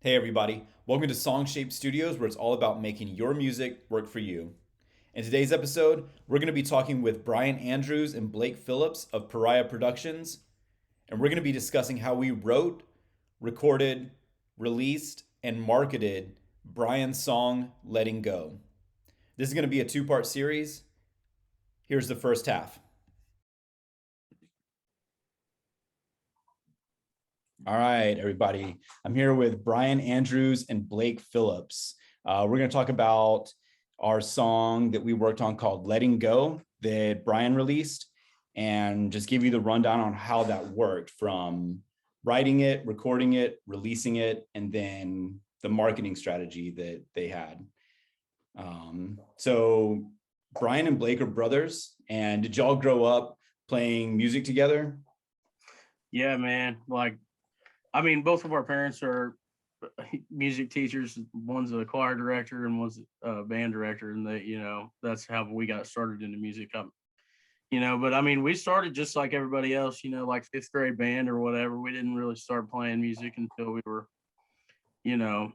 Hey everybody, welcome to Songshape Studios, where it's all about making your music work for you. In today's episode, we're going to be talking with Bryan Andrews and Blake Phillips of Pariah Productions, and we're going to be discussing how we wrote, recorded, released, and marketed Bryan's song Letting Go. This is going to be a two-part series. Here's the first half. All right, everybody. I'm here with Bryan Andrews and Blake Phillips. We're going to talk about our song that we worked on called Letting Go that Bryan released and just give you the rundown on how that worked from writing it, recording it, releasing it, and then the marketing strategy that they had. So Bryan and Blake are brothers. And did y'all grow up playing music together? Yeah, man. Both of our parents are music teachers. One's a choir director and one's a band director, and that's how we got started into music. We started just like everybody else. Like fifth grade band or whatever. We didn't really start playing music until we were, you know,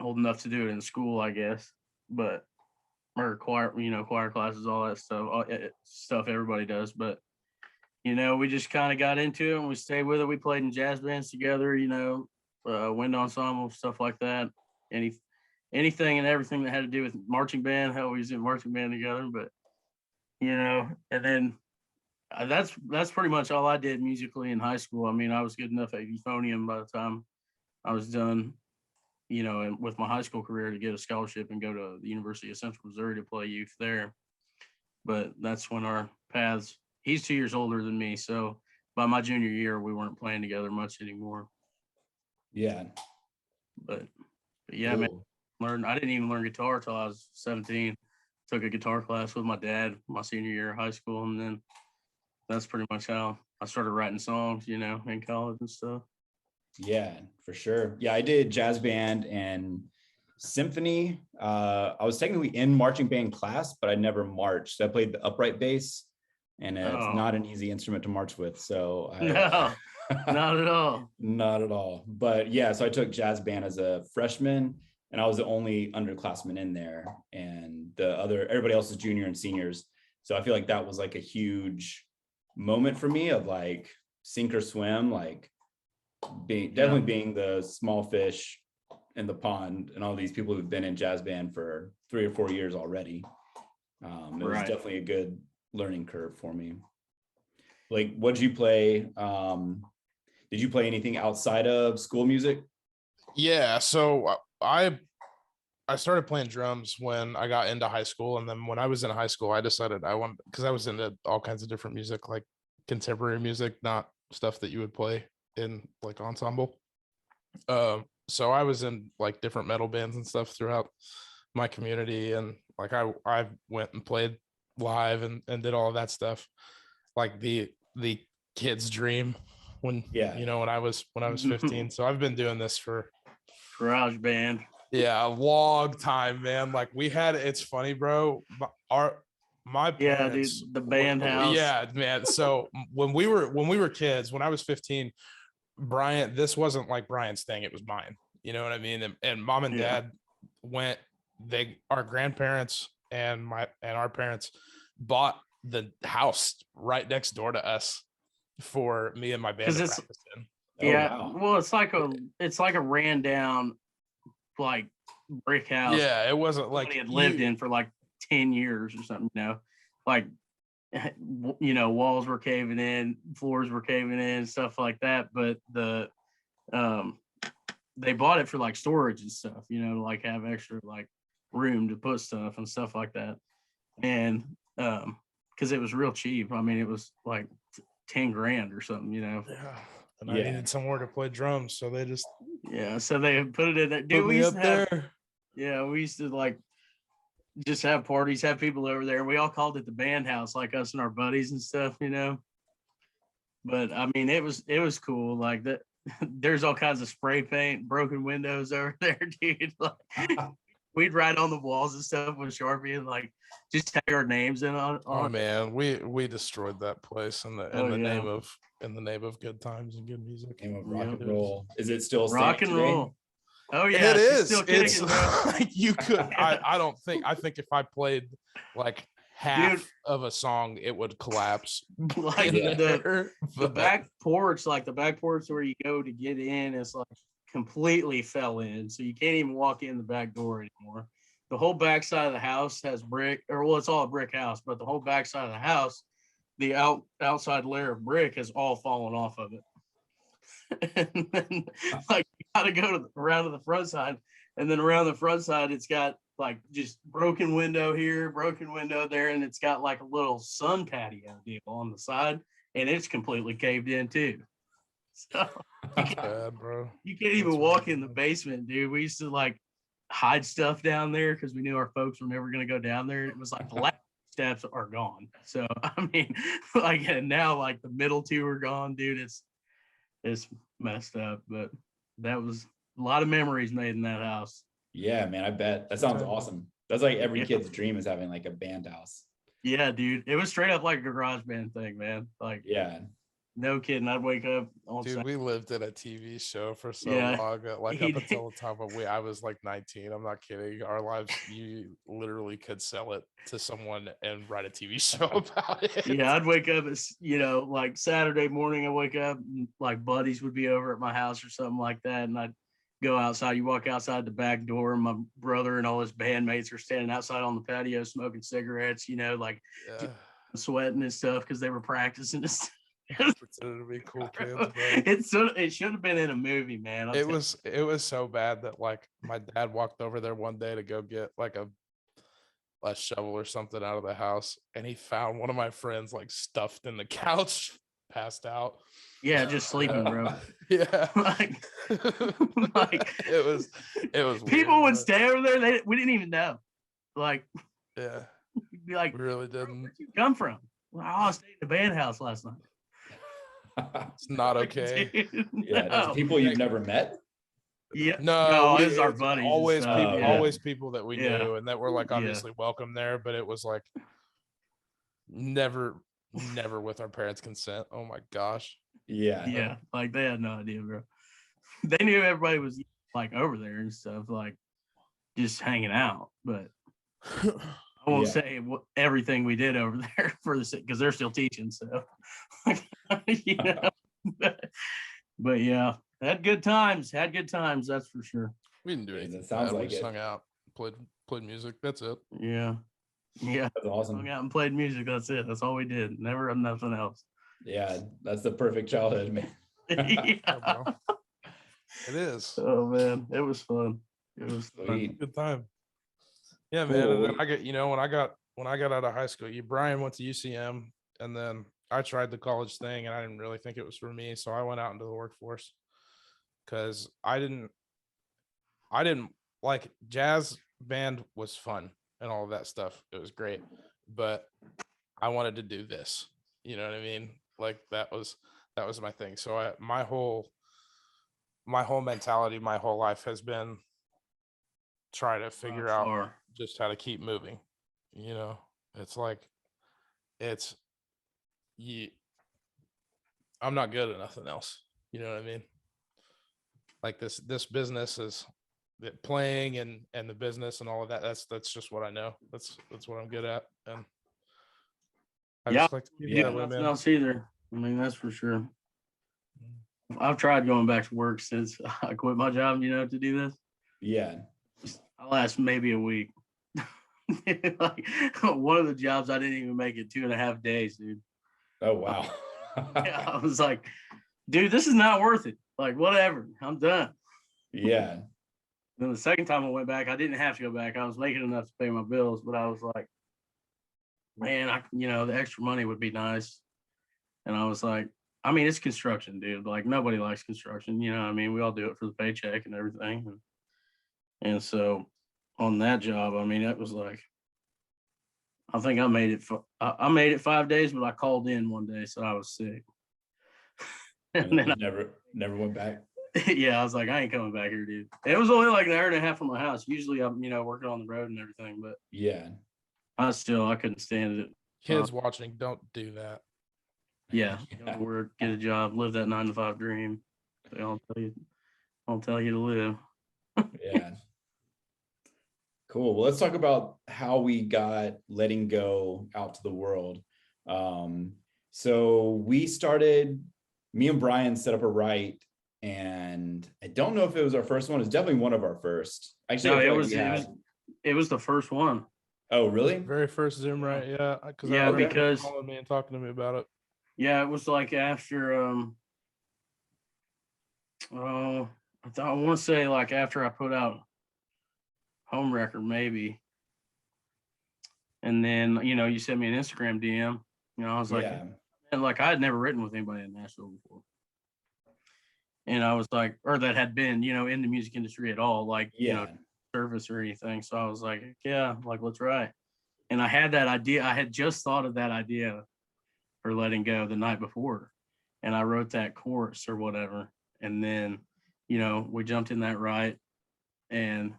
old enough to do it in school, I guess. But or choir, choir classes, all that stuff, stuff everybody does. But we just kind of got into it and we stayed with it. We played in jazz bands together, wind ensemble, stuff like that. Anything and everything that had to do with marching band. Hell, we was in marching band together. But and then that's pretty much all I did musically in high school. I mean, I was good enough at euphonium by the time I was done, and with my high school career to get a scholarship and go to the University of Central Missouri to play youth there. But that's when our paths. He's 2 years older than me, so by my junior year, we weren't playing together much anymore. Yeah. But yeah, cool. Man, I didn't even learn guitar till I was 17. Took a guitar class with my dad my senior year of high school, and then that's pretty much how I started writing songs, in college and stuff. Yeah, for sure. Yeah, I did jazz band and symphony. I was technically in marching band class, but I never marched. So I played the upright bass, and it's not an easy instrument to march with. So no, not at all. Not at all. But yeah, so I took jazz band as a freshman, and I was the only underclassman in there, and everybody else is junior and seniors. So I feel like that was like a huge moment for me of like sink or swim, like being the small fish in the pond, and all these people who've been in jazz band for 3 or 4 years already. It was definitely a good learning curve for me. Like, what did you play? Did you play anything outside of school music? Yeah, so I started playing drums when I got into high school, and then when I was in high school, I decided because I was into all kinds of different music, like contemporary music, not stuff that you would play in like ensemble. So I was in like different metal bands and stuff throughout my community, and like I went and played live and did all of that stuff, like the kid's dream when when I was 15. So I've been doing this for garage band. Yeah, a long time, man. Like it's funny, bro. My parents, dude, the band house. Yeah, man. So when we were kids, when I was 15, Bryan, this wasn't like Bryan's thing, it was mine. You know what I mean? And mom and dad our grandparents and our parents bought the house right next door to us for me and my band to practice in. Wow. Well, it's like a ran down like brick house. Yeah, it wasn't like he had lived in for like 10 years or something, like walls were caving in, floors were caving in, stuff like that. But they bought it for like storage and stuff, like have extra like room to put stuff and stuff like that. And because it was real cheap. I mean, it was like 10 grand or something, Yeah. And I needed somewhere to play drums, so they just so they put it in there. Dude, we used to have, we used to like just have parties, have people over there. We all called it the band house, like us and our buddies and stuff, But I mean, it was cool. Like that, there's all kinds of spray paint, broken windows over there, dude. Like, we'd write on the walls and stuff with Sharpie and like just tag our names in on. Oh man, we destroyed that place in the name of good times and good music. Name of rock Yeah. and roll. Is it still Rock staying and today? roll. Oh yeah, It she's is. still It's kicking, bro. like you could. I think if I played like half Dude. of a song, it would collapse. Like in there, the but- back porch, like the back porch where you go to get in, is like completely fell in, so you can't even walk in the back door anymore. The whole back side of the house has brick, or well, it's all a brick house, but the whole back side of the house, the outside layer of brick has all fallen off of it. And then, like, you gotta go around to the front side, and then around the front side, it's got like just broken window here, broken window there, and it's got like a little sun patio deal on the side, and it's completely caved in too. So bad, bro. you can't even walk in the basement, dude. We used to like hide stuff down there because we knew our folks were never gonna go down there. It was like the last steps are gone. So I mean, like, and now like the middle two are gone, dude. It's messed up, but that was a lot of memories made in that house. Yeah, man, I bet. That sounds awesome. That's like every Yeah. kid's dream is having like a band house. Yeah, dude. It was straight up like a garage band thing, man. Like, Yeah. no kidding. I'd wake up on Dude, we lived in a TV show for so Yeah. long. Like He up until the time of I was like 19. I'm not kidding. Our lives, you literally could sell it to someone and write a TV show about it. Yeah, I'd wake up as, like Saturday morning, I wake up and like buddies would be over at my house or something like that. And I'd go outside. You walk outside the back door, and my brother and all his bandmates are standing outside on the patio smoking cigarettes, like Yeah. sweating and stuff because they were practicing and stuff. Pretending to be cool kids, bro. It should have been in a movie, man. It was so bad that like my dad walked over there one day to go get like a shovel or something out of the house, and he found one of my friends like stuffed in the couch, passed out. Yeah, just sleeping, bro. Yeah. like it was people weird, would but stay over there. We didn't even know. Like, yeah, you'd be like, we really didn't. where'd you come from? Well, I stayed in the band house last night. It's not okay. Dude, Yeah. no. There's people you've never met. Yeah. No, it's our it's buddies. always and people, stuff. Yeah. always people that we Yeah. knew and that were like Yeah. obviously welcome there, but it was like never with our parents' consent. Oh my gosh. Yeah. Yeah, like they had no idea, bro. They knew everybody was like over there and stuff, like just hanging out. But I won't Yeah. say everything we did over there for the because they're still teaching. So, but yeah, had good times. That's for sure. We didn't do It anything. sounds bad. We like just it. hung out, played music. That's it. Yeah, That's awesome. hung out and played music. That's it. That's all we did. Never nothing else. Yeah. That's the perfect childhood, man. Yeah, bro. Yeah. It is. Oh man, it was fun. It was fun. Sweet. Good time. Yeah, man. And then Cool. I get, when I got out of high school, Brian went to UCM, and then I tried the college thing, and I didn't really think it was for me, so I went out into the workforce because I didn't like jazz band was fun and all of that stuff. It was great, but I wanted to do this. You know what I mean? Like that was my thing. So my whole mentality, my whole life has been try to figure out Far. just how to keep moving. It's like I'm not good at nothing else. You know what I mean? Like this business is playing and the business and all of that. That's just what I know. That's what I'm good at. And I Yeah. just like to keep it Yeah, that way, nothing man. else either. I mean, that's for sure. I've tried going back to work since I quit my job, to do this. Yeah. I'll last maybe a week. Like one of the jobs, I didn't even make it 2.5 days, dude. Oh, wow. Yeah, I was like, dude, this is not worth it. Like, whatever, I'm done. Yeah. Then the second time I went back, I didn't have to go back. I was making enough to pay my bills, but I was like, man, the extra money would be nice. And I was like, I mean, it's construction, dude. Like nobody likes construction, I mean, we all do it for the paycheck and everything. And so on that job, I mean, it was like, I think I made it 5 days, but I called in one day, so I was sick. And And then then never went back. Yeah, I was like, I ain't coming back here, dude. It was only like an hour and a half from my house. Usually I'm, working on the road and everything, but Yeah. I couldn't stand it. Kids watching, don't do that. Yeah, go to work, get a job, live that 9 to 5 dream. They all tell you to live. Yeah. Cool. Well, let's talk about how we got Letting Go out to the world. So me and Bryan set up a write, and I don't know if it was our first one. It's definitely one of our first. Actually, No, I feel like it was the first one. Oh, really? Very first Zoom, right? Yeah, because Yeah, because calling me and talking to me about it. Yeah, it was like after I want to say like after I put out Home Record maybe, and then you sent me an Instagram DM. I was like, Yeah. and like I had never written with anybody in Nashville before, and I was like, or that had been in the music industry at all, like service or anything. So I was like, yeah, like let's write. And I had that idea. I had just thought of that idea for Letting Go the night before, and I wrote that chorus or whatever, and then we jumped in that right, and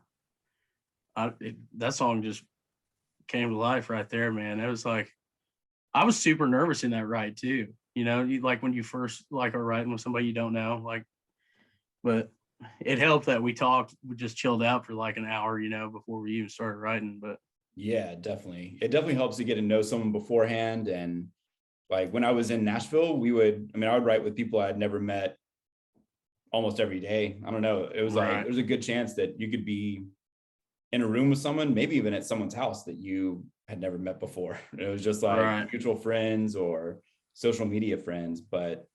that song just came to life right there, man. It was like I was super nervous in that ride too. Like when you first like are writing with somebody you don't know, like, but it helped that we just chilled out for like an hour, before we even started writing. But yeah, definitely. It definitely helps to get to know someone beforehand. And like when I was in Nashville, I would write with people I'd never met almost every day. I don't know. It was like, there's a good chance that you could be in a room with someone, maybe even at someone's house that you had never met before. It was just like mutual friends or social media friends. But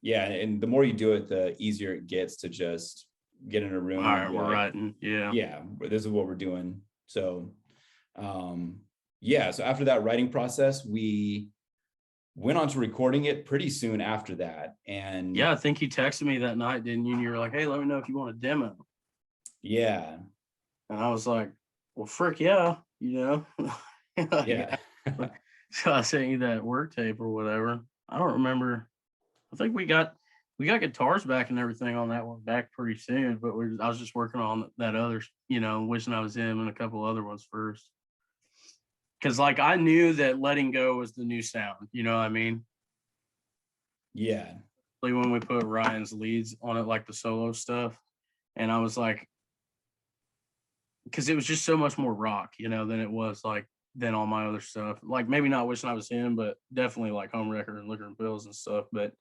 yeah, and the more you do it, the easier it gets to just get in a room. All right, we're writing. Yeah, this is what we're doing. So, so after that writing process, we went on to recording it pretty soon after that. And yeah, I think you texted me that night, didn't you? And you were like, hey, let me know if you want a demo. Yeah. And I was like, well, frick yeah, Yeah. So I sent you that work tape or whatever. I don't remember. I think we got guitars back and everything on that one back pretty soon, but I was just working on that other, wishing I was him and a couple other ones first. Cause like I knew that Letting Go was the new sound, you know what I mean? Yeah. Like when we put Ryan's leads on it, like the solo stuff. And I was like, because it was just so much more rock, than it was like than all my other stuff. Like maybe not Wishing I Was Him, but definitely like Home Record and Liquor and Pills and stuff. But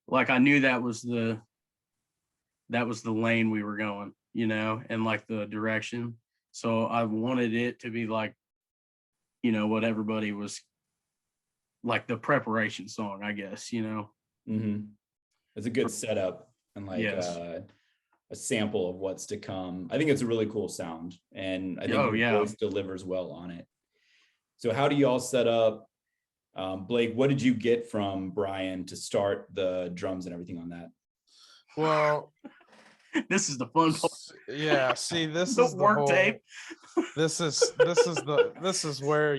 like I knew that was the lane we were going, and like the direction. So I wanted it to be like, what everybody was like the preparation song, I guess, Mm-hmm. It's a good setup and like a sample of what's to come. I think it's a really cool sound, and I think your voice delivers well on it. So how do you all set up? Blake, what did you get from Bryan to start the drums and everything on that? Well, this is the fun part. Yeah, see, this the is the work whole, tape. This is where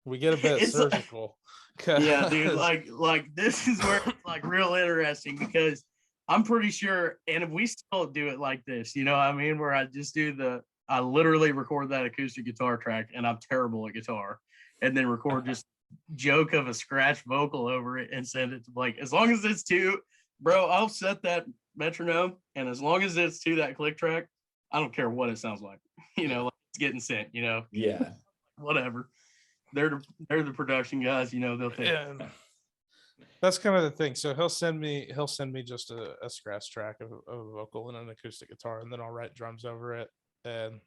we get a bit surgical. Yeah, dude, like this is where it's like real interesting, because I'm pretty sure, and if we still do it like this, where I just I literally record that acoustic guitar track, and I'm terrible at guitar, and then record just joke of a scratch vocal over it and send it to Blake. As long as it's bro, I'll set that metronome, and as long as it's to that click track, I don't care what it sounds like. Like it's getting sent. Yeah. Whatever. They're the production guys. They'll take. Yeah. That's kind of the thing. So he'll send me just a scratch track of a vocal and an acoustic guitar, and then I'll write drums over it, and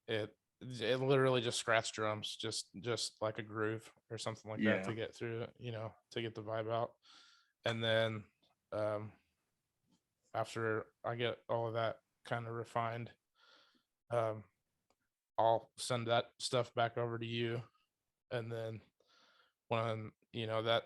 it literally just scratch drums, just like a groove or something like that to get through it, to get the vibe out. And then after I get all of that kind of refined, I'll send that stuff back over to you. And then when that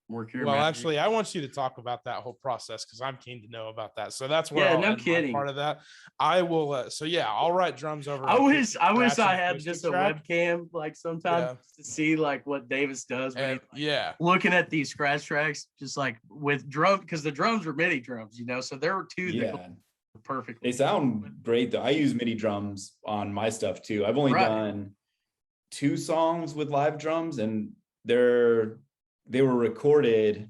work your Well, magic. actually, I want you to talk about that whole process because I'm keen to know about that. So that's where Yeah, I'll no end my kidding. part of that. I will. So yeah, I'll write drums over. I like, wish I and had acoustic just a track. webcam like sometimes to see like what Davis does when And he's yeah, looking at these scratch tracks, just like with drum, because the drums were MIDI drums, you know. So there were two that Yeah, were perfectly. they sound great though. I use MIDI drums on my stuff too. I've only Right. done 2 songs with live drums, and they were recorded.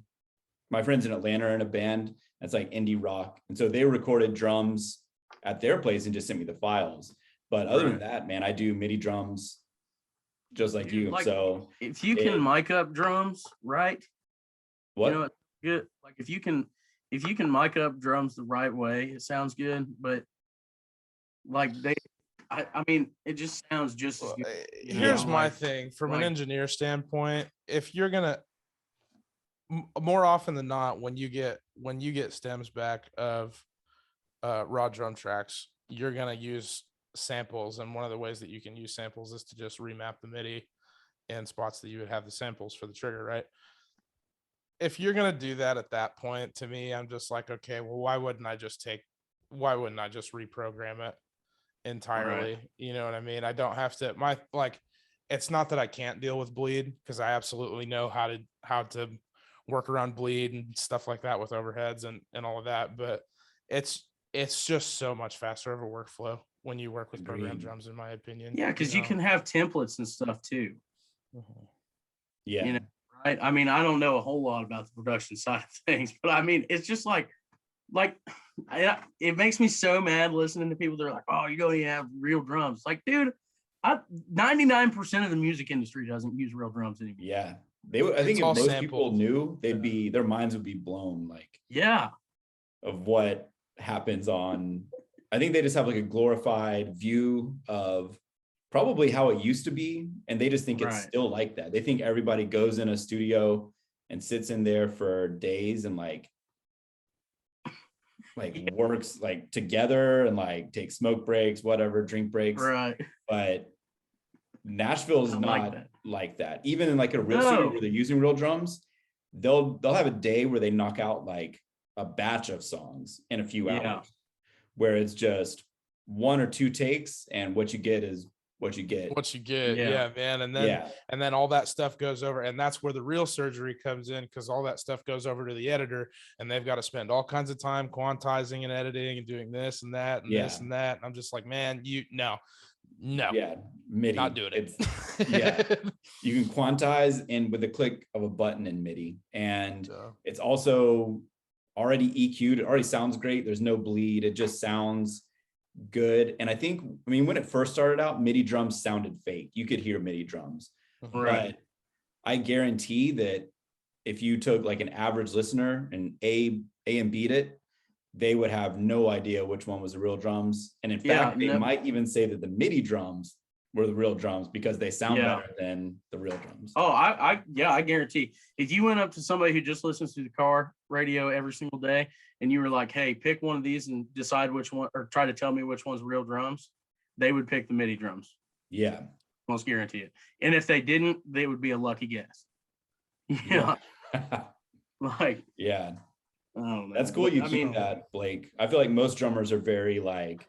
My friends in Atlanta are in a band that's like indie rock, and so they recorded drums at their place and just sent me the files. But other than that, man, I do MIDI drums just like Dude, you. like, So if you can mic up drums, right? what? You know, it's good. Like if you can mic up drums the right way, it sounds good. But like I mean, it just sounds just as good. Here's my like, thing from an engineer standpoint. If you're gonna, more often than not, when you get stems back of raw drum tracks, you're gonna use samples, and one of the ways that you can use samples is to just remap the MIDI in spots that you would have the samples for the trigger, right? If you're gonna do that at that point, to me, I'm just like, okay, well, why wouldn't I just reprogram it entirely? Right. You know what I mean? I don't have to. It's not that I can't deal with bleed, because I absolutely know how to work around bleed and stuff like that with overheads and all of that. But it's just so much faster of a workflow when you work with program drums, in my opinion. Yeah, because you can have templates and stuff too. Yeah. You know, right? I mean, I don't know a whole lot about the production side of things, but I mean, it's just like it makes me so mad listening to people that are like, oh, you don't even have real drums. Like, dude, 99% of the music industry doesn't use real drums anymore. Yeah. I think if most people knew, their minds would be blown. Like, yeah, of what happens on, I think they just have like a glorified view of probably how it used to be. And they just think it's still like that. They think everybody goes in a studio and sits in there for days and like works like together and like take smoke breaks, whatever, drink breaks. Right. But Nashville is not like that. Even in like a real studio where they're using real drums, they'll have a day where they knock out like a batch of songs in a few hours, where it's just 1 or 2 takes, and what you get is what you get. Yeah, man. And then all that stuff goes over, and that's where the real surgery comes in, because all that stuff goes over to the editor, and they've got to spend all kinds of time quantizing and editing and doing this and that and this and that. And I'm just like, man, no. Yeah, MIDI. Not doing it. You can quantize and with a click of a button in MIDI, and it's also already EQ'd. It already sounds great. There's no bleed. It just sounds good. And I mean, when it first started out, MIDI drums sounded fake. You could hear MIDI drums, but I guarantee that if you took like an average listener and A and B'd it, they would have no idea which one was the real drums. And in fact, they might even say that the MIDI drums were the real drums because they sound better than the real drums. Oh, I guarantee if you went up to somebody who just listens to the car radio every single day and you were like, hey, pick one of these and decide which one, or try to tell me which one's real drums, they would pick the MIDI drums. Yeah. Most guarantee it. And if they didn't, they would be a lucky guess. Yeah. Yeah. Oh, that's cool. You keep that, Blake. I feel like most drummers are very like,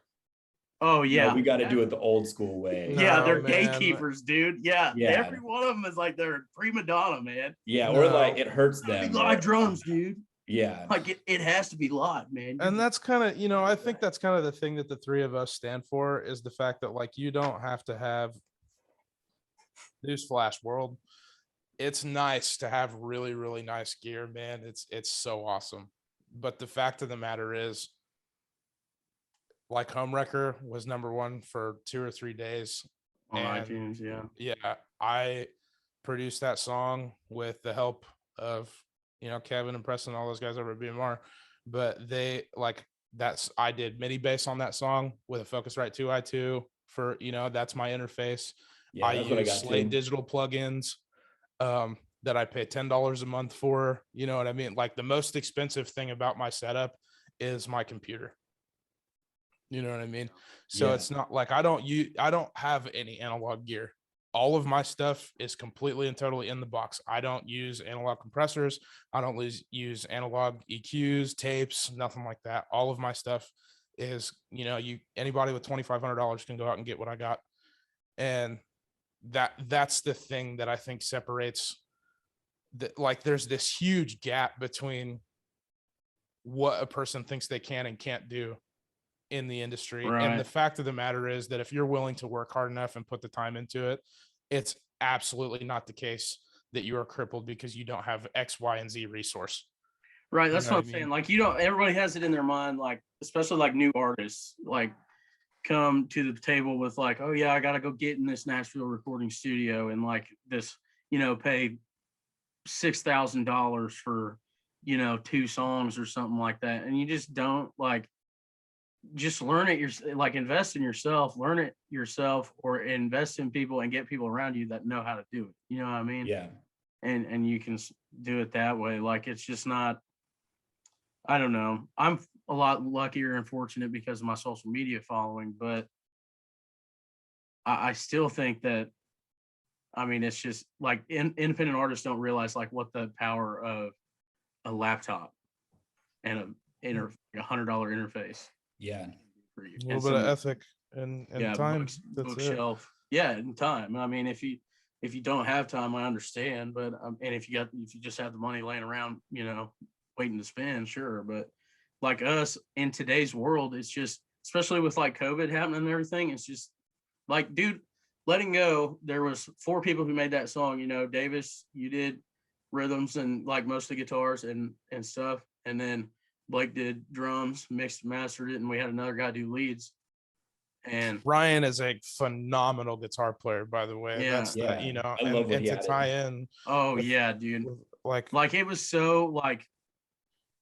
oh yeah, we got to do it the old school way. Yeah, they're gatekeepers, dude. Yeah, every one of them is like they're prima donna, man. Yeah, or like it hurts them. Live drums, dude. Yeah, like it has to be live, man. And that's kind of, I think that's kind of the thing that the three of us stand for, is the fact that like you don't have to have, newsflash world, it's nice to have really, really nice gear, man. It's so awesome. But the fact of the matter is, like, Homewrecker was #1 for 2 or 3 days on iTunes. Yeah, I produced that song with the help of Kevin and Preston, all those guys over at BMR. But they I did MIDI bass on that song with a Focusrite 2i2 for that's my interface. I use Slate digital plugins that I pay $10 a month for. You know what I mean? Like, the most expensive thing about my setup is my computer. You know what I mean? So it's not like I don't have any analog gear. all of my stuff is completely and totally in the box. I don't use analog compressors. I don't use analog EQs, tapes, nothing like that. All of my stuff is, anybody with $2,500 can go out and get what I got. And that's the thing that I think separates like there's this huge gap between what a person thinks they can and can't do in the industry. Right. And the fact of the matter is that if you're willing to work hard enough and put the time into it, it's absolutely not the case that you are crippled because you don't have X, Y, and Z resource. Right. That's what I'm saying. Like, everybody has it in their mind, like, especially like new artists, like come to the table with like, oh yeah, I got to go get in this Nashville recording studio and like this, pay $6,000 for, 2 songs or something like that. And you just don't just learn it like invest in yourself, learn it yourself, or invest in people and get people around you that know how to do it. You know what I mean? Yeah. And you can do it that way. Like, it's just not, I don't know. I'm a lot luckier and fortunate because of my social media following, but I still think that, it's just like independent artists don't realize like what the power of a laptop and a $100 interface. Yeah. A little bit of ethic and time. Bookshelf. Yeah, and time. If you don't have time, I understand. But and if you just have the money laying around, waiting to spend, sure. But like us in today's world, it's just, especially with like COVID happening and everything, it's just like, dude, Letting Go. There was 4 people who made that song. Davis, you did rhythms and like most of the guitars and stuff, and then Blake did drums, mixed, mastered it, and we had another guy do leads. And Bryan is a phenomenal guitar player, by the way. Yeah, I love what he to added. tie in. Oh yeah, dude. Like it was so like,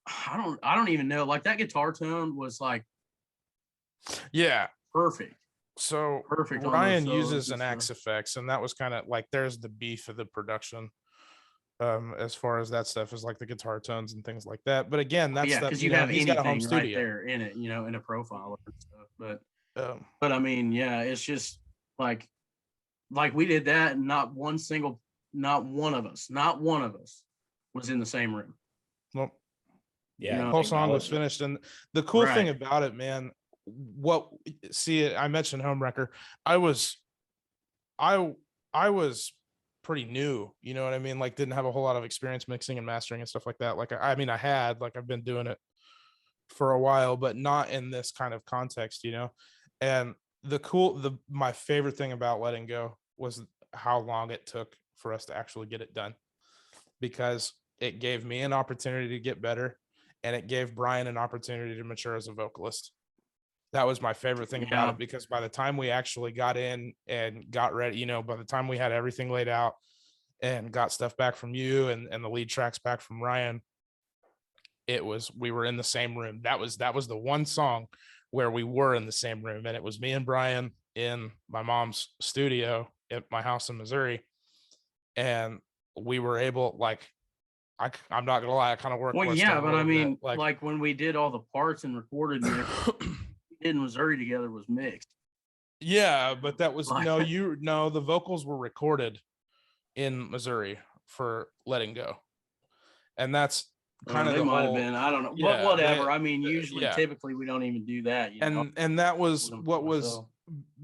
I don't even know. Like that guitar tone was like, yeah, perfect. So Perfect. Bryan uses an Axe effects, and that was kind of like there's the beef of the production. As far as that stuff is like the guitar tones and things like that. But again, that's because you have anything right there in it, in a profile and stuff. But it's just like we did that, and not one of us was in the same room. Well, yeah, the whole song was finished, and the cool thing about it, man. I mentioned Homewrecker. I was pretty new, you know what I mean? Like, didn't have a whole lot of experience mixing and mastering and stuff like that. Like, I had, like, I've been doing it for a while, but not in this kind of context, And my favorite thing about Letting Go was how long it took for us to actually get it done, because it gave me an opportunity to get better, and it gave Bryan an opportunity to mature as a vocalist. That was my favorite thing about it, because by the time we actually got in and got ready, by the time we had everything laid out and got stuff back from you and the lead tracks back from Ryan, we were in the same room. That was the one song where we were in the same room, and it was me and Bryan in my mom's studio at my house in Missouri. And we were able, like, I'm not gonna lie, I kind of worked. Well, yeah, but like when we did all the parts and recorded in Missouri together was mixed. Yeah, but that was the vocals were recorded in Missouri for Letting Go, and that's kind of they might have been. I don't know. Yeah, whatever. Usually, typically, we don't even do that. And that was what was,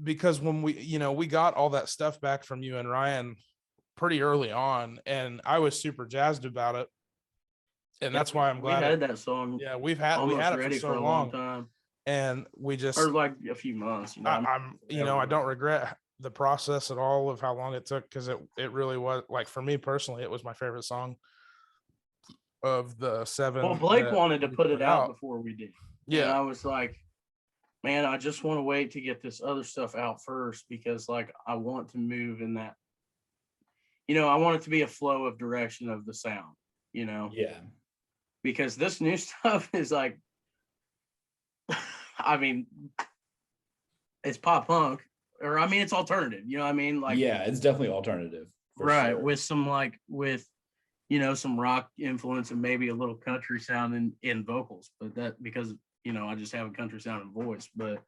because when we got all that stuff back from you and Ryan pretty early on, and I was super jazzed about it, and that's why I'm glad we had that song. Yeah, we had it for so long time. And we just, or like a few months, I don't regret the process at all of how long it took, because it really was, like, for me personally, it was my favorite song of the 7. Well, Blake wanted to put it out before we did. Yeah. And I was like, man, I just want to wait to get this other stuff out first, because like I want to move in that, I want it to be a flow of direction of the sound, Yeah. Because this new stuff is like, it's pop punk, or it's alternative, like, yeah, it's definitely alternative, right? Sure. With some some rock influence and maybe a little country sound in vocals, but that because I just have a country sounding voice, but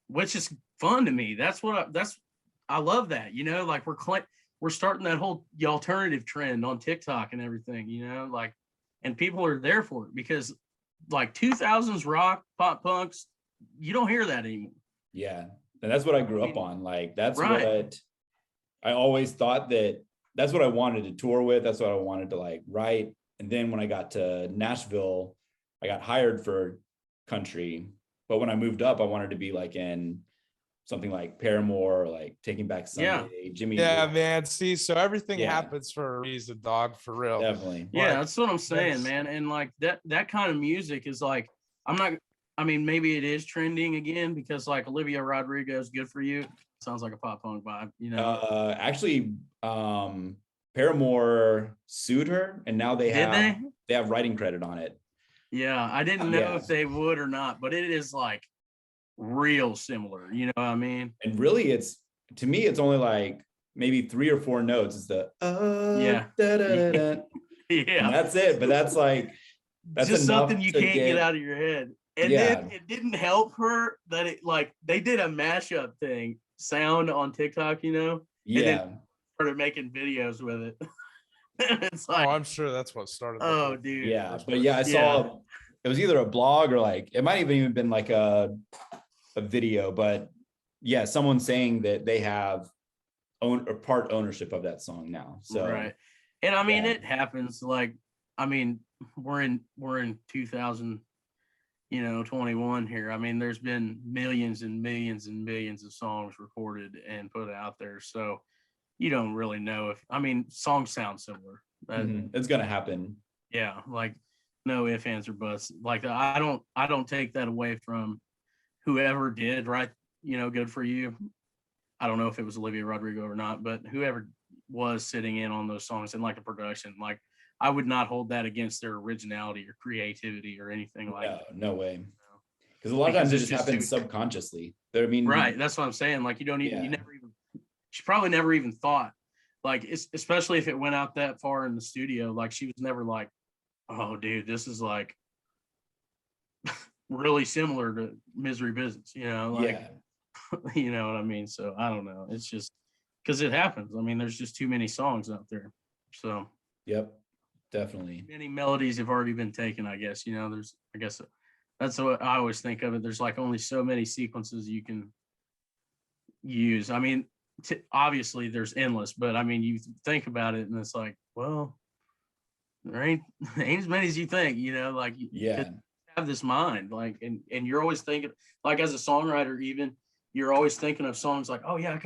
which is fun to me. I love that, you know, like we're starting that whole alternative trend on TikTok and everything, you know, like, and people are there for it because like 2000s rock, pop punks, you don't hear that anymore. Yeah. And that's what I grew up on. Like, that's Right. what I always thought that's what I wanted to tour with. That's what I wanted to like write. And then when I got to Nashville, I got hired for country. But when I moved up, I wanted to be like in something like Paramore, or like Taking Back Sunday, Jimmy. Yeah, Blue. man. See, so everything Yeah. happens for a reason, dog, for real. Definitely. Yeah, Like, that's what I'm saying, man. And like that kind of music is like, I mean, maybe it is trending again because like Olivia Rodrigo's Good For You sounds like a pop punk vibe, you know. Actually, Paramore sued her, and now they have writing credit on it. Yeah, I didn't know if they would or not, but it is like real similar, you know what I mean? And really, to me, it's only like maybe 3 or 4 notes. It's the yeah, da, da, da. Yeah, And that's it. But that's just something you can't get out of your head. And then it didn't help her that it like they did a mashup thing, sound on TikTok, you know? Yeah. And then started making videos with it. It's like, I'm sure that's what started. Oh, dude. Yeah, but yeah, I saw it was either a blog or like it might have even been like a video, but yeah, someone saying that they have part ownership of that song now. So right. And I mean it happens. Like, I mean, we're in 2021 here. I mean, there's been millions and millions and millions of songs recorded and put out there. So you don't really know songs sound similar. It's gonna happen. Yeah, like no ifs, ands, or buts. Like I don't take that away from whoever did write, you know, Good For You. I don't know if it was Olivia Rodrigo or not, but whoever was sitting in on those songs and like the production, like I would not hold that against their originality or creativity or anything like that. No way. Because a lot of times it just happens subconsciously. Right. That's what I'm saying. Like you she probably never even thought, like, especially if it went out that far in the studio, like she was never like, oh dude, this is like really similar to Misery Business, you know, like, you know what I mean? So I don't know. It's just because it happens. I mean, there's just too many songs out there. So yep, definitely. Many melodies have already been taken, I guess, you know, that's what I always think of it. There's like only so many sequences you can use. I mean, obviously there's endless, but I mean, you think about it and it's like, well, there ain't as many as you think, you know, like have this mind, like, and you're always thinking, like as a songwriter, even you're always thinking of songs like, oh yeah,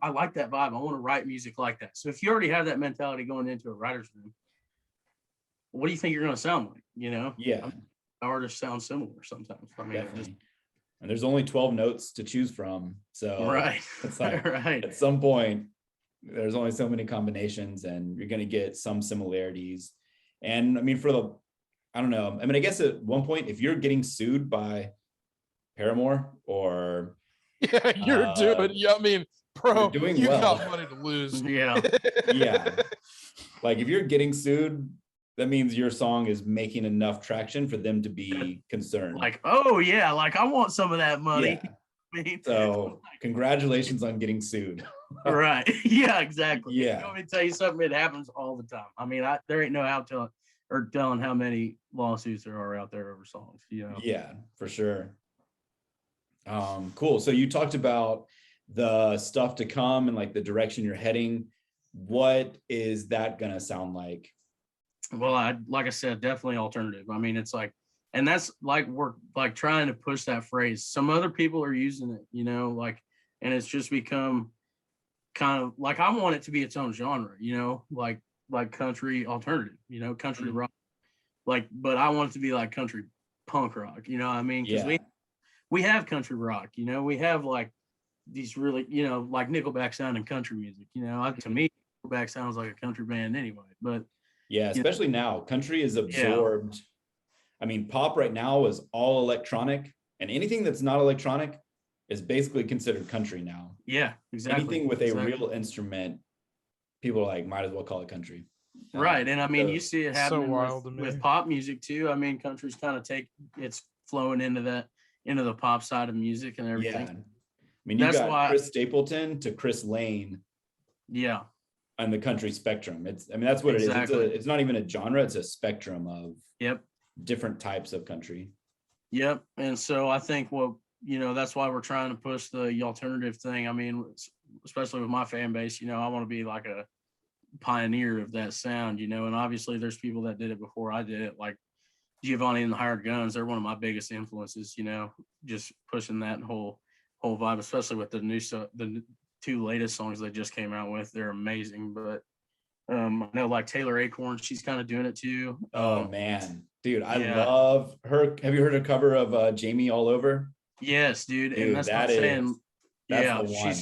I like that vibe. I want to write music like that. So if you already have that mentality going into a writer's room, what do you think you're going to sound like? You know? Yeah. Artists sound similar sometimes. I mean, and there's only 12 notes to choose from. So right. It's like right. At some point, there's only so many combinations and you're going to get some similarities. And I mean, I don't know. I mean, I guess at one point, if you're getting sued by Paramore or you're doing. Yeah, I mean, bro, you got money to lose. Yeah. Like if you're getting sued, that means your song is making enough traction for them to be concerned. Like, oh yeah, like I want some of that money. Yeah. So congratulations on getting sued. Right. Yeah, exactly. Yeah. You want me to tell you something? It happens all the time. I mean, there ain't no telling how many lawsuits there are out there over songs, you know? Yeah, for sure. Cool. So you talked about the stuff to come and like the direction you're heading. What is that gonna sound like? Well, like I said, definitely alternative. I mean, it's like, and that's like we're like trying to push that phrase. Some other people are using it, you know, like, and it's just become kind of like I want it to be its own genre, you know, like country alternative, you know, country rock, like, but I want it to be like country punk rock, you know what I mean? Because we have country rock, you know, we have like these really, you know, like Nickelback sounding country music, you know, to me, Nickelback sounds like a country band anyway, but yeah, especially now, country is absorbed. Yeah. I mean, pop right now is all electronic, and anything that's not electronic is basically considered country now. Yeah, exactly. Anything with a real instrument, people are like, might as well call it country. Right, and I mean, you see it happening with pop music too. I mean, country's kind of it's flowing into the pop side of music and everything. Yeah. mean, you That's got why, Chris Stapleton to Chris Lane yeah, on the country spectrum. I mean, that's what it is. exactly. It's not even a genre, it's a spectrum of Yep. different types of country. Yep. And so I think that's why we're trying to push the alternative thing. I mean, especially with my fan base, I want to be like a pioneer of that sound, and obviously there's people that did it before I did it, like Giovanni and the Hired Guns. They're one of my biggest influences, just pushing that whole vibe, especially with the new stuff, the 2 latest songs they just came out with. They're amazing. But I know like Taylor Acorn, she's kind of doing it too. Oh man, dude, I yeah. love her. Have you heard a cover of Jamie All Over? Yes, dude. Dude, And that's what I'm saying. That's Yeah, the one.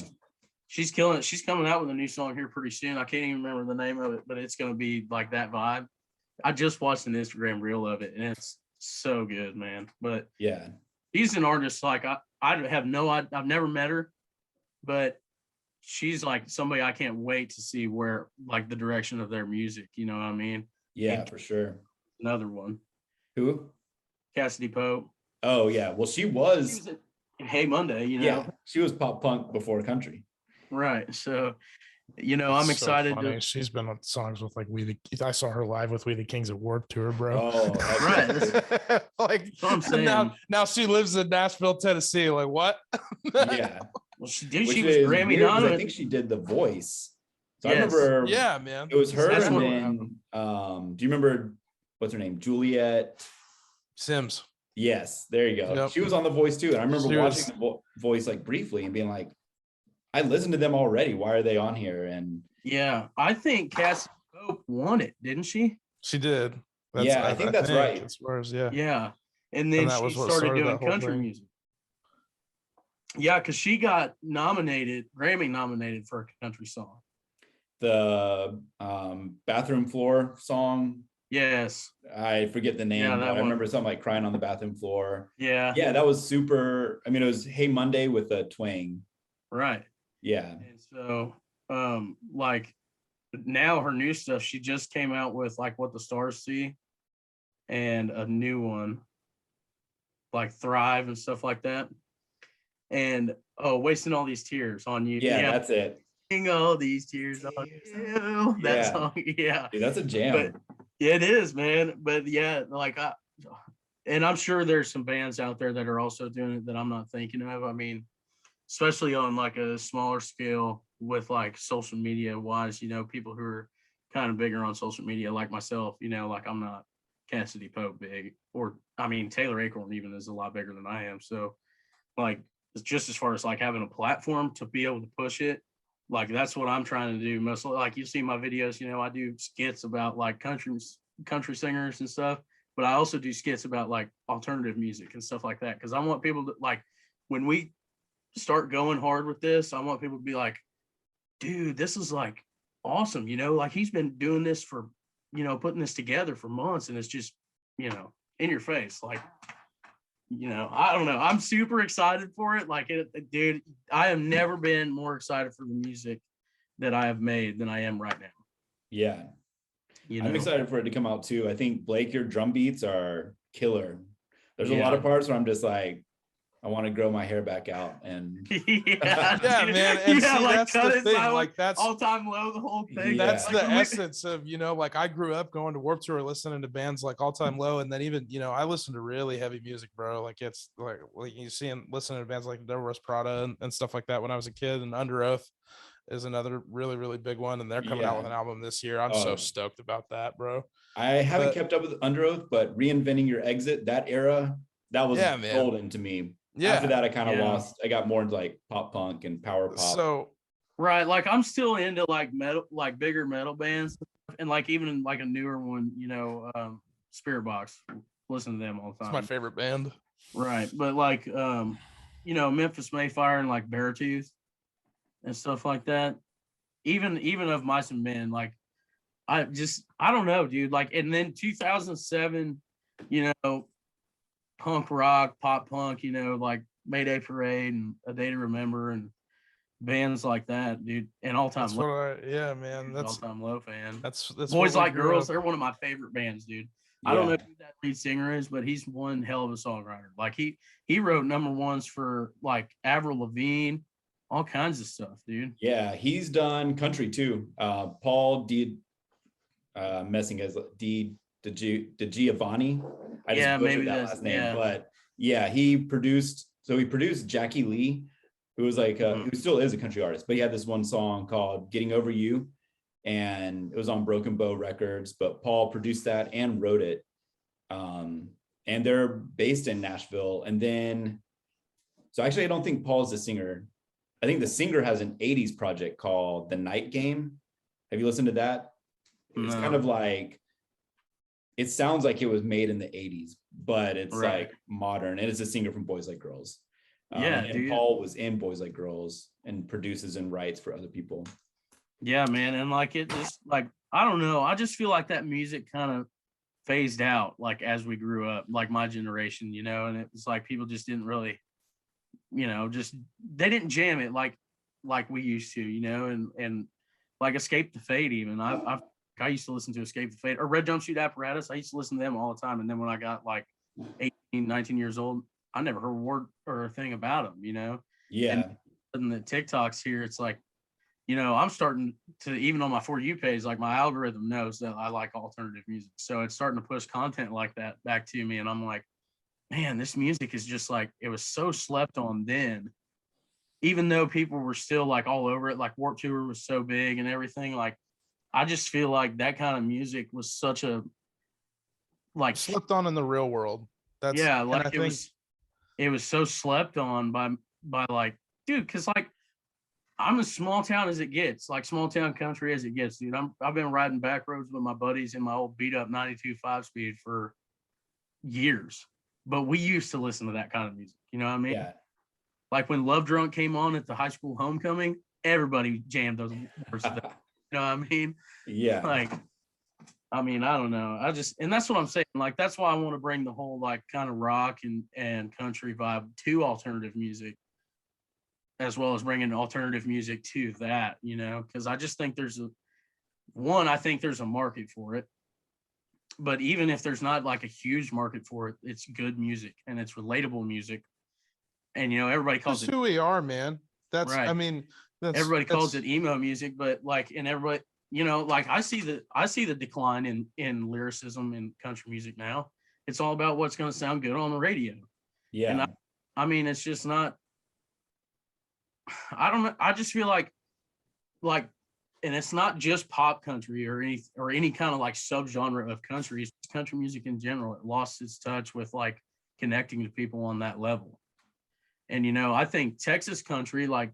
she's killing it. She's coming out with a new song here pretty soon. I can't even remember the name of it, but it's gonna be like that vibe. I just watched an Instagram reel of it, and it's so good, man. But Yeah, she's an artist. Like I have no, I've never met her, but she's like somebody I can't wait to see where like the direction of their music. You know what I mean? yeah, for sure. Another one, Who? Cassidy Pope. Oh yeah, well she She was. was at Hey Monday. Yeah, she was pop punk before country. Right. So, I'm It's so excited funny. She's been on songs with like I saw her live with We the Kings at Warped Tour, bro. Oh, Right. Like That's what I'm saying. now she lives in Nashville, Tennessee. Like what? yeah. Well, she did. Which She was is Grammy weird 'cause I nominated. think she did The Voice. So I Yes. remember Yeah, man. it was her, That's and what then do you remember what's her name? Juliet Sims. Yes, there you go. Yep. She was on The Voice too. And I remember She watching was- The Voice like briefly and being like, I listened to them already. Why are they on here? And Yeah, I think Cassidy Pope won it, didn't she? She did. Yeah, I think that's right. As far as yeah. Yeah, and then that she was what started started doing that whole country thing. music. Yeah, because she got Grammy nominated for a country song. the bathroom floor song, Yes. I forget the name, Yeah, but that I one. remember something like Crying on the Bathroom Floor. Yeah. Yeah, that was super. I mean, it was Hey Monday with a twang. Right. Yeah. And so, like now her new stuff, she just came out with like What the Stars See, and a new one like Thrive and stuff like that. And Wasting All These Tears on You. Yeah, that's it. Wasting all these tears on you. That Yeah. song. Yeah. Dude, that's a jam. But yeah, it is, man. But yeah, like and I'm sure there's some bands out there that are also doing it that I'm not thinking of. I mean, especially on like a smaller scale with like social media wise, people who are kind of bigger on social media, like myself, like I'm not Cassidy Pope big, or I mean, Taylor Acorn even is a lot bigger than I am. So like, it's just as far as like having a platform to be able to push it, like that's what I'm trying to do. Mostly, like you see my videos, I do skits about like country singers and stuff, but I also do skits about like alternative music and stuff like that. Because I want people to like, when we start going hard with this, I want people to be like, dude, this is like awesome. Like he's been doing this for, putting this together for months, and it's just, in your face. Like, I don't know. I'm super excited for it. Like, dude, I have never been more excited for the music that I have made than I am right now. Yeah. I'm excited for it to come out too. I think Blake, your drum beats are killer. There's a lot of parts where I'm just like, I want to grow my hair back out. And yeah, man. And see, like that's cut the it thing. silent, Like that's all time low, the whole thing. Yeah. that's Like, the essence of, like I grew up going to Warped Tour, listening to bands like All Time Low, and then even, I listen to really heavy music, bro. Like it's like you see and listening to bands like Devil Wears Prada and stuff like that when I was a kid. And Under Oath is another really, really big one, and they're coming out with an album this year. I'm so stoked about that, bro. I haven't kept up with Under Oath, but Reinventing Your Exit, that era, that was golden to me. Yeah. After that, I kind of lost. I got more into like pop punk and power pop. So right, like I'm still into like metal, like bigger metal bands, and like even like a newer one, Spirit Box. Listen to them all the time. it's my favorite band. Right, but like Memphis Mayfire and like Beartooth and stuff like that. Even of Mice and Men, like I don't know, dude. Like, and then 2007, punk rock, pop punk, like Mayday Parade and A Day to Remember and bands like that, dude. And All Time Low. Man. That's All Time Low fan. That's Boys what we Like grew Girls. up. They're one of my favorite bands, dude. I don't know who that lead singer is, but he's one hell of a songwriter. Like he wrote number ones for like Avril Lavigne, all kinds of stuff, dude. Yeah, he's done country too. Paul messing as De Giovanni. I just Yeah, butchered maybe that that's, last name, yeah. but yeah, he produced Jackie Lee, who was like who still is a country artist, but he had this one song called Getting Over You, and it was on Broken Bow Records, but Paul produced that and wrote it. And they're based in Nashville. And then, so actually I don't think Paul's the singer. I think the singer has an 80s project called The Night Game. Have you listened to that? It's No. kind of like, it sounds like it was made in the 80s, but it's Right. like modern. And it's a singer from Boys Like Girls. Yeah, and dude. Paul was in Boys Like Girls and produces and writes for other people. Yeah, man. And like it just like, I don't know. I just feel like that music kind of phased out like as we grew up, like my generation, you know, and it was like people just didn't really, you know, just they didn't jam it like we used to, you know, and like Escape the Fate even. I used to listen to Escape the Fate or Red Jumpsuit Apparatus. I used to listen to them all the time. And then when I got like 18, 19 years old, I never heard a word or a thing about them, you know? Yeah. And the TikToks here, it's like, you know, I'm starting to, even on my For You page, like my algorithm knows that I like alternative music. So it's starting to push content like that back to me. And I'm like, man, this music is just like, it was so slept on then, even though people were still like all over it, like Warped Tour was so big and everything. Like, I just feel like that kind of music was such a, like, Slept on in the real world. That's, yeah, and like I think it was so slept on by like, dude, because like, I'm as small town as it gets, like small town country as it gets, dude. I've been riding back roads with my buddies in my old beat up 92 5-speed for years. But we used to listen to that kind of music. You know what I mean? Yeah. Like when Love Drunk came on at the high school homecoming, everybody jammed those words. You know what I mean? Yeah. Like, I mean, I don't know. And that's what I'm saying. Like, that's why I want to bring the whole like kind of rock and country vibe to alternative music, as well as bringing alternative music to that, you know, because I just think I think there's a market for it. But even if there's not like a huge market for it, it's good music and it's relatable music. And, you know, everybody calls that's it who we are, man. That's, right. I mean, Everybody calls it emo music, but like, and everybody, you know, like I see the decline in lyricism in country music now. It's all about what's going to sound good on the radio. Yeah. And I mean, it's just not, I don't know. I just feel like, and it's not just pop country or any kind of like subgenre of country. It's country music in general. It lost its touch with like connecting to people on that level. And, you know, I think Texas country, like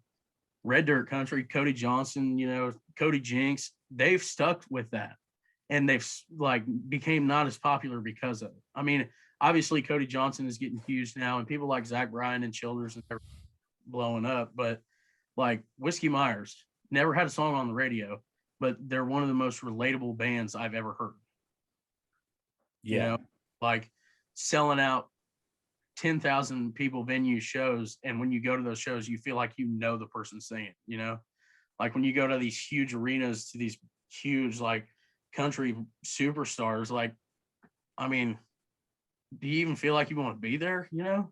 Red Dirt Country, Cody Johnson, you know, Cody Jinks, they've stuck with that. And they've like became not as popular because of it. I mean, obviously Cody Johnson is getting huge now, and people like Zach Bryan and Childers and they're blowing up. But like Whiskey Myers never had a song on the radio, but they're one of the most relatable bands I've ever heard. Yeah. You know, like selling out 10,000 people venue shows, and when you go to those shows you feel like you know the person singing, you know, like when you go to these huge arenas to these huge like country superstars, like, I mean, do you even feel like you want to be there, you know?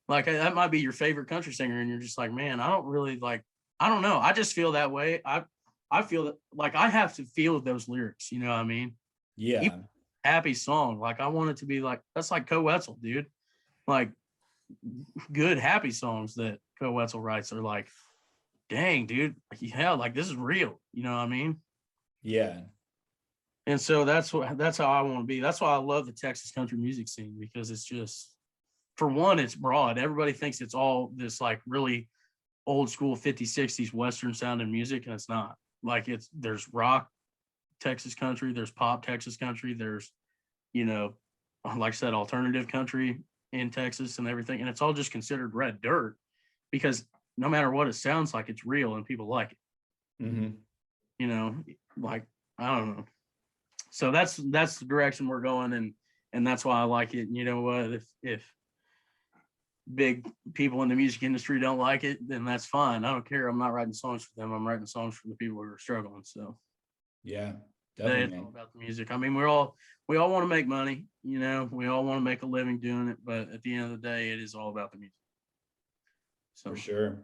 Like that might be your favorite country singer and you're just like, man, I don't really like, I don't know, I just feel that way. I feel that like I have to feel those lyrics, you know what I mean? Yeah. Even happy song, like I want it to be like, that's like Co Wetzel, dude. Like good happy songs that Co Wetzel writes are like, dang, dude, yeah, like this is real, you know what I mean? Yeah. And so that's how I want to be. That's why I love the Texas country music scene, because it's just, for one, it's broad. Everybody thinks it's all this like really old school 50s, 60s Western sounding music, and it's not. Like there's rock Texas country, there's pop Texas country, there's, you know, like I said, alternative country in Texas and everything. And it's all just considered red dirt because no matter what it sounds like, it's real and people like it. Mm-hmm. You know, like, I don't know. So that's the direction we're going, and that's why I like it. And you know what? If big people in the music industry don't like it, then that's fine. I don't care. I'm not writing songs for them. I'm writing songs for the people who are struggling. So yeah, definitely, definitely. it's all about the music. I mean, we all want to make money, you know, we all want to make a living doing it, but at the end of the day, it is all about the music. So For sure.